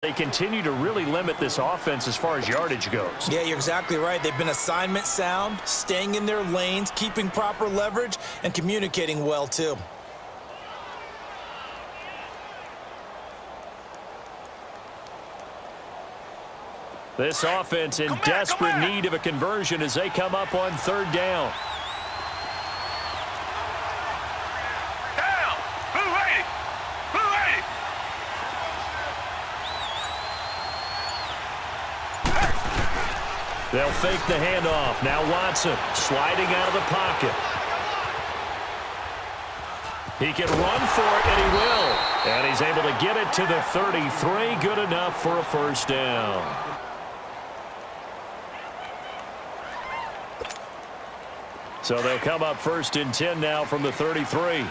They continue to really limit this offense as far as yardage goes. Yeah, you're exactly right. They've been assignment sound, staying in their lanes, keeping proper leverage, and communicating well, too. This offense in desperate need of a conversion as they come up on third down. They'll fake the handoff. Now Watson sliding out of the pocket. He can run for it, and he will. And he's able to get it to the 33. Good enough for a first down. So they'll come up 1st and 10 now from the 33.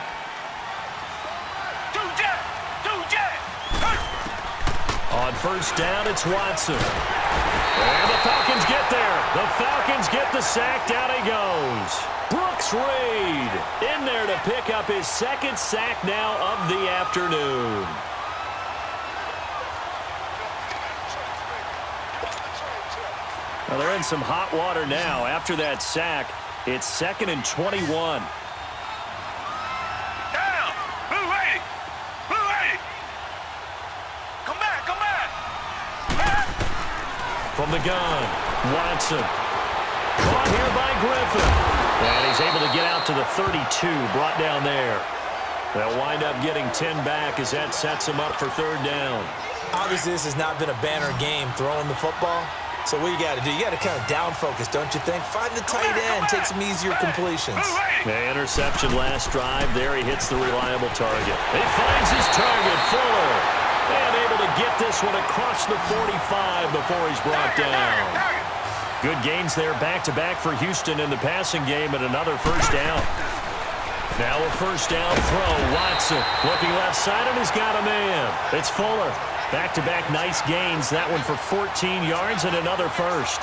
On first down, it's Watson. And the Falcons get there. The Falcons get the sack. Down he goes. Brooks Reed in there to pick up his 2nd sack now of the afternoon. Well, they're in some hot water now. After that sack, it's 2nd and 21. From the gun, Watson. Caught here by Griffin. And he's able to get out to the 32, brought down there. They'll wind up getting 10 back as that sets them up for third down. Obviously, this has not been a banner game throwing the football. So what you got to do, you got to kind of down focus, don't you think? Find the tight end, take some easier completions. The interception last drive. There he hits the reliable target. He finds his target, Fuller. And able to get this one across the 45 before he's brought down. Good gains there back-to-back for Houston in the passing game and another first down. Now a first down throw. Watson looking left side and he's got a man. It's Fuller. Back-to-back nice gains. That one for 14 yards and another first.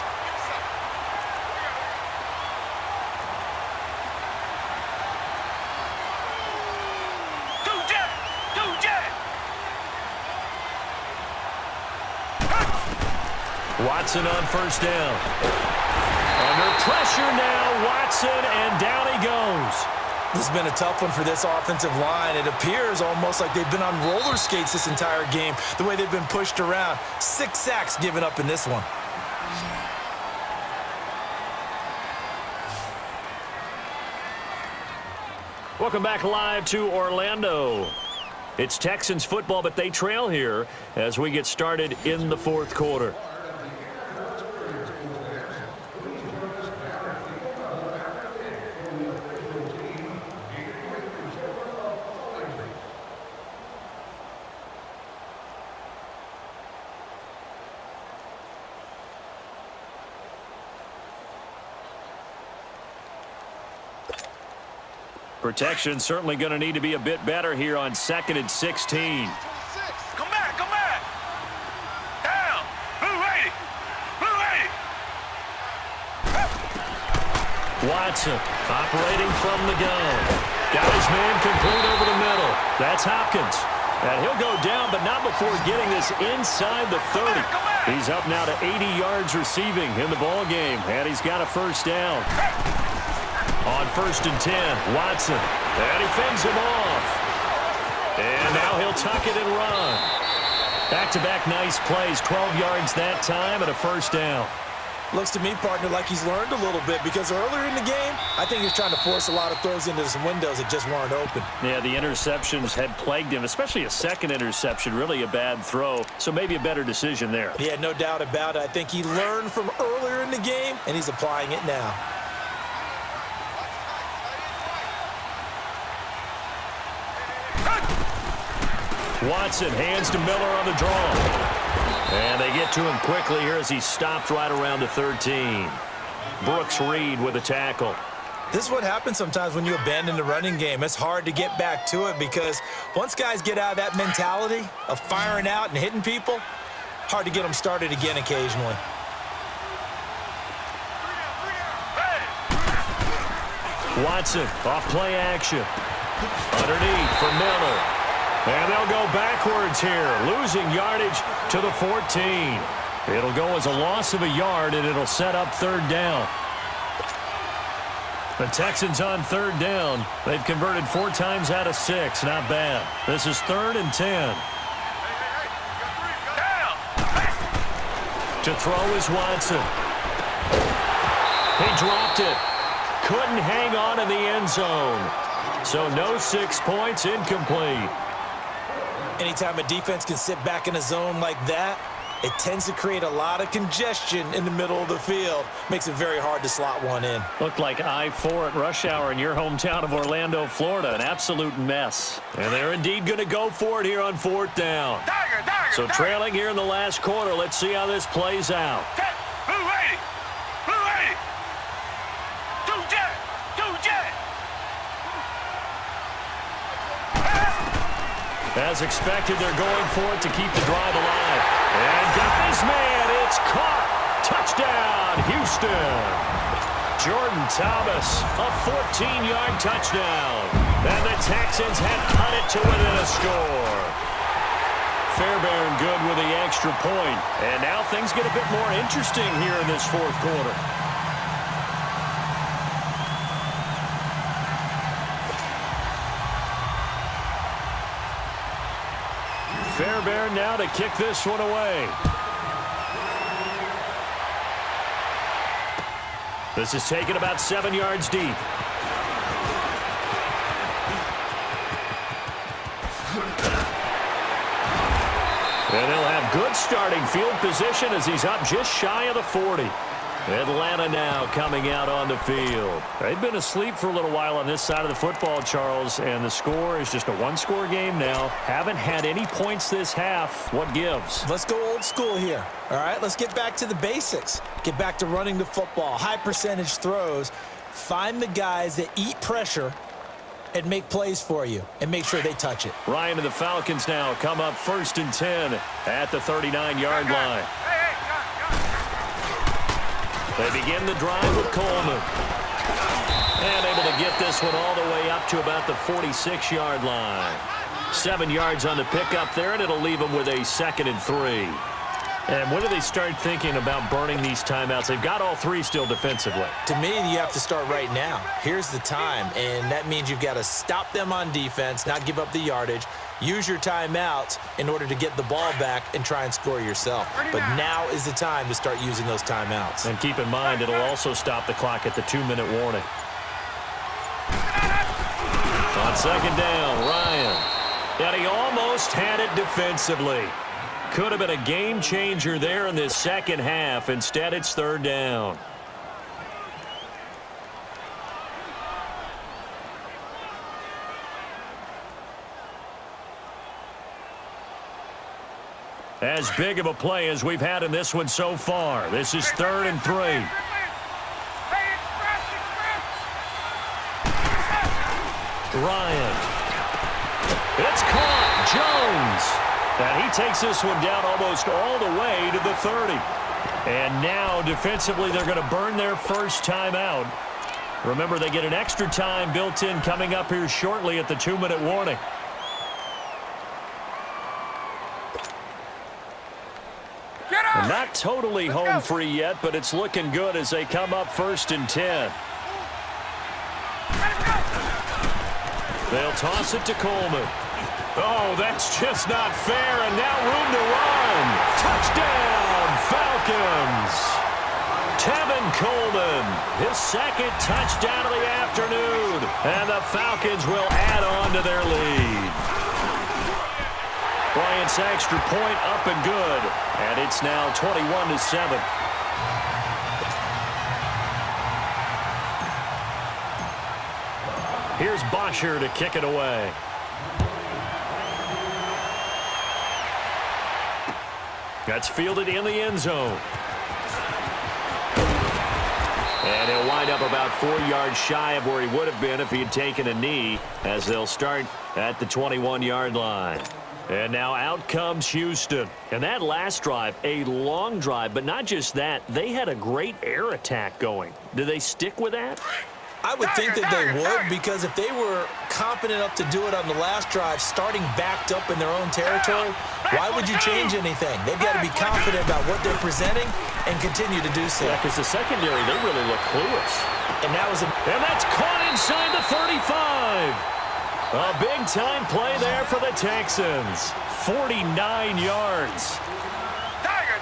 Watson on first down. Under pressure now, Watson, and down he goes. This has been a tough one for this offensive line. It appears almost like they've been on roller skates this entire game, the way they've been pushed around. 6 sacks given up in this one. Welcome back live to Orlando. It's Texans football, but they trail here as we get started in the 4th quarter. Protection certainly going to need to be a bit better here on 2nd and 16. Come back, come back. Down. Move ready. Move ready. Watson operating from the gun. Got his man complete over the middle. That's Hopkins. And he'll go down, but not before getting this inside the 30. He's up now to 80 yards receiving in the ball game, and he's got a first down. On 1st and 10, Watson. And he fends him off. And now he'll tuck it and run. Back-to-back nice plays, 12 yards that time and a first down. Looks to me, partner, like he's learned a little bit because earlier in the game, I think he was trying to force a lot of throws into some windows that just weren't open. Yeah, the interceptions had plagued him, especially a second interception, really a bad throw. So maybe a better decision there. Yeah, no doubt about it. I think he learned from earlier in the game, and he's applying it now. Watson hands to Miller on the draw. And they get to him quickly here as he stopped right around the 13. Brooks Reed with a tackle. This is what happens sometimes when you abandon the running game. It's hard to get back to it because once guys get out of that mentality of firing out and hitting people, hard to get them started again occasionally. Watson off play action. Underneath for Miller. And they'll go backwards here, losing yardage to the 14. It'll go as a loss of a yard, and it'll set up third down. The Texans on third down. They've converted 4 times out of 6. Not bad. This is 3rd and 10. To throw is Watson. He dropped it. Couldn't hang on in the end zone. So no 6 points, incomplete. Anytime a defense can sit back in a zone like that, it tends to create a lot of congestion in the middle of the field. Makes it very hard to slot one in. Looked like I-4 at rush hour in your hometown of Orlando, Florida. An absolute mess. And they're indeed going to go for it here on 4th down. So trailing here in the last quarter. Let's see how this plays out. As expected, they're going for it to keep the drive alive. And guys, man, it's caught. Touchdown, Houston. Jordan Thomas, a 14-yard touchdown. And the Texans have cut it to within a score. Fairbairn good with the extra point. And now things get a bit more interesting here in this 4th quarter. Fairbairn now to kick this one away. This is taken about 7 yards deep. And he'll have good starting field position as he's up just shy of the 40. Atlanta now coming out on the field. They've been asleep for a little while on this side of the football, Charles, and the score is just a 1-score game now. Haven't had any points this half. What gives? Let's go old school here. All right, let's get back to the basics. Get back to running the football, high percentage throws. Find the guys that eat pressure and make plays for you and make sure they touch it. Ryan and the Falcons now come up 1st and 10 at the 39-yard line. They begin the drive with Coleman. And able to get this one all the way up to about the 46-yard line. 7 yards on the pickup there, and it'll leave them with a 2nd and 3. And when do they start thinking about burning these timeouts? They've got all 3 still defensively. To me, you have to start right now. Here's the time, and that means you've got to stop them on defense, not give up the yardage, use your timeouts in order to get the ball back and try and score yourself. But now is the time to start using those timeouts. And keep in mind, it'll also stop the clock at the 2-minute warning. On 2nd down, Ryan. And he almost had it defensively. Could have been a game changer there in this second half. Instead, it's 3rd down. As big of a play as we've had in this one so far. This is 3rd and 3. Ryan. It's caught. Jones. And he takes this one down almost all the way to the 30. And now, defensively, they're going to burn their first timeout. Remember, they get an extra time built in coming up here shortly at the 2-minute warning. And not totally home free yet, but it's looking good as they come up 1st and 10. They'll toss it to Coleman. Oh, that's just not fair, and now room to run. Touchdown, Falcons. Tevin Coleman, his 2nd touchdown of the afternoon. And the Falcons will add on to their lead. Bryant's extra point up and good, and it's now 21-7. Here's Bosher to kick it away. That's fielded in the end zone. And he'll wind up about 4 yards shy of where he would have been if he had taken a knee, as they'll start at the 21-yard line. And now out comes Houston. And that last drive, a long drive, but not just that. They had a great air attack going. Do they stick with that? I would think that they would, because if they were confident enough to do it on the last drive, starting backed up in their own territory, why would you change anything? They've got to be confident about what they're presenting and continue to do so. Yeah, because the secondary, they really look clueless. And that's caught inside the 35. A big-time play there for the Texans. 49 yards. Tiger.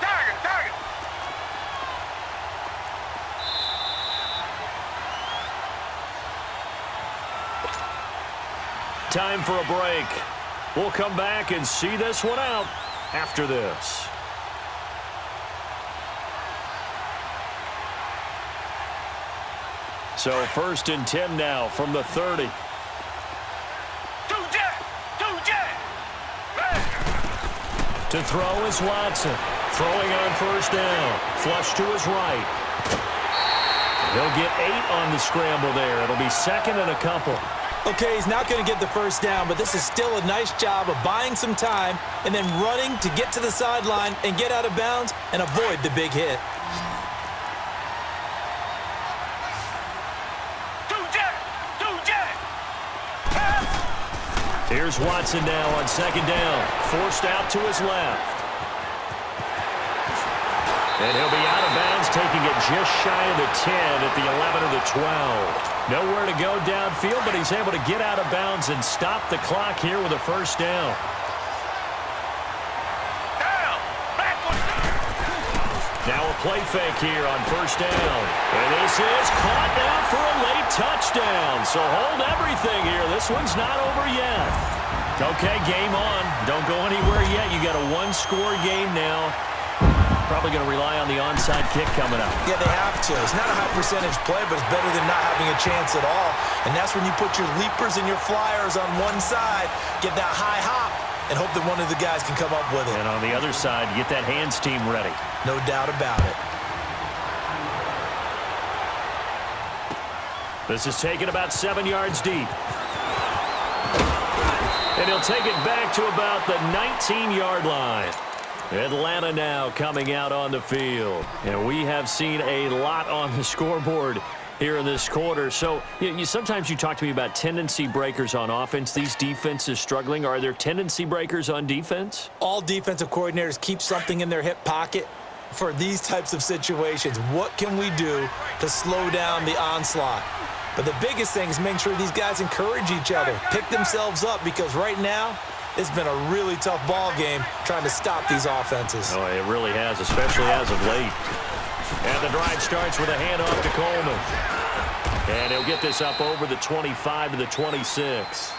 Time for a break. We'll come back and see this one out after this. So 1st and 10 now from the 30. To throw is Watson. Throwing on 1st down. Flush to his right. He'll get 8 on the scramble there. It'll be 2nd and a couple. Okay, he's not going to get the 1st down, but this is still a nice job of buying some time and then running to get to the sideline and get out of bounds and avoid the big hit. Here's Watson now on 2nd down. Forced out to his left. And he'll be out of bounds, taking it just shy of the 10 at the 11 of the 12. Nowhere to go downfield, but he's able to get out of bounds and stop the clock here with a 1st down. Now a play fake here on 1st down. And this is caught now for a late touchdown. So hold everything here. This one's not over yet. Okay, game on. Don't go anywhere yet. You got a 1-score game now. Probably going to rely on the onside kick coming up. Yeah, they have to. It's not a high percentage play, but it's better than not having a chance at all. And that's when you put your leapers and your flyers on one side, get that high hop, and hope that one of the guys can come up with it. And on the other side, get that hands team ready. No doubt about it. This is taken about 7 yards deep. And he'll take it back to about the 19-yard line. Atlanta now coming out on the field. And we have seen a lot on the scoreboard here in this quarter. So sometimes you talk to me about tendency breakers on offense. These defenses struggling. Are there tendency breakers on defense? All defensive coordinators keep something in their hip pocket for these types of situations. What can we do to slow down the onslaught? But the biggest thing is making sure these guys encourage each other, pick themselves up, because right now it's been a really tough ball game trying to stop these offenses. Oh, it really has, especially as of late. And the drive starts with a handoff to Coleman. And he'll get this up over the 25 to the 26.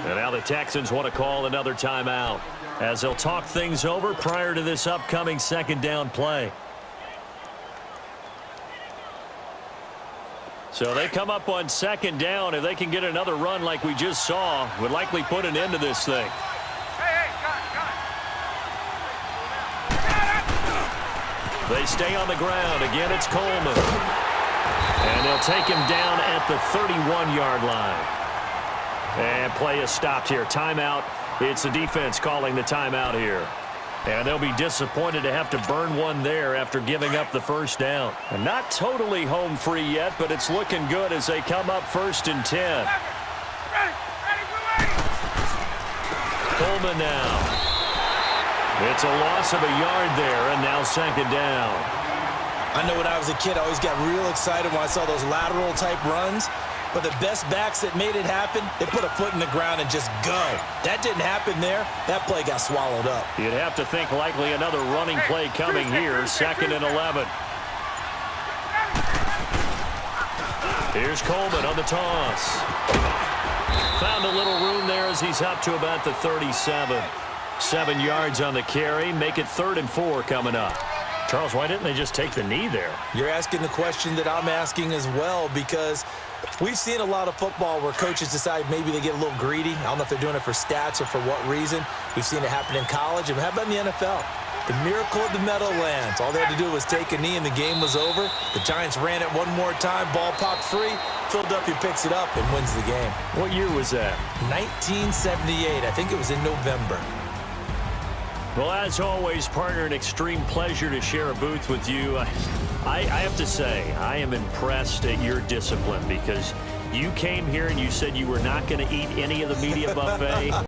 And now the Texans want to call another timeout as they'll talk things over prior to this upcoming 2nd down play. So they come up on 2nd down. If they can get another run like we just saw, would likely put an end to this thing. They stay on the ground. Again, it's Coleman. And they'll take him down at the 31-yard line. And play is stopped here. Timeout. It's the defense calling the timeout here. And they'll be disappointed to have to burn one there after giving up the 1st down. And not totally home free yet, but it's looking good as they come up 1st and 10. Coleman now. It's a loss of a yard there, and now 2nd down. I know when I was a kid, I always got real excited when I saw those lateral-type runs. But the best backs that made it happen, they put a foot in the ground and just go. That didn't happen there. That play got swallowed up. You'd have to think likely another running play coming here, 2nd and 11. Here's Coleman on the toss. Found a little room there as he's up to about the 37. 7 yards on the carry. Make it 3rd and 4 coming up. Charles, why didn't they just take the knee there? You're asking the question that I'm asking as well, because we've seen a lot of football where coaches decide maybe they get a little greedy. I don't know if they're doing it for stats or for what reason. We've seen it happen in college. And how about in the NFL? The miracle of the Meadowlands. All they had to do was take a knee and the game was over. The Giants ran it one more time. Ball popped free. Philadelphia picks it up and wins the game. What year was that? 1978. I think it was in November. Well, as always, partner, an extreme pleasure to share a booth with you. I have to say, I am impressed at your discipline because you came here and you said you were not going to eat any of the media buffet.